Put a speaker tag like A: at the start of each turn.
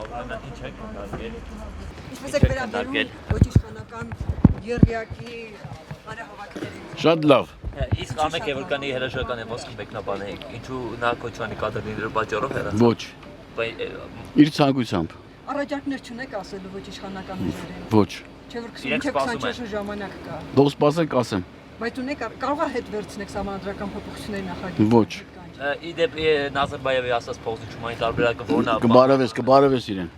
A: ուրեմն ինչ եք կարգել։
B: Ինչպես եք վերաբերում ոչ իշխանական եռյակի հանրահավաքներին։
C: Շատ լավ։
A: Իսկ ամեն կևորկանի հրաժարական եմ ոսկի մեկնաբանեիք, ինչու նա կոչվանի կադրների պատճառով հեռացավ։
C: Ոչ։ Իր ցանկությամբ։
B: Առաջարկներ չունեք ասելու ոչ իշխանական ուժերին։
C: Ոչ։
B: Չէ՞ որ 24 ժամանակ կա։
C: Դու սպասեք ասեմ։
B: Բայց ունեք կարող է հետ վերցնեք սահմանադրական փոփոխությունների նախագիծ։
C: Ոչ։
A: Իդեպ Նազարբայևի ասած փոխզիջումային տարբերակը որն է։
C: Կբարևես իրեն։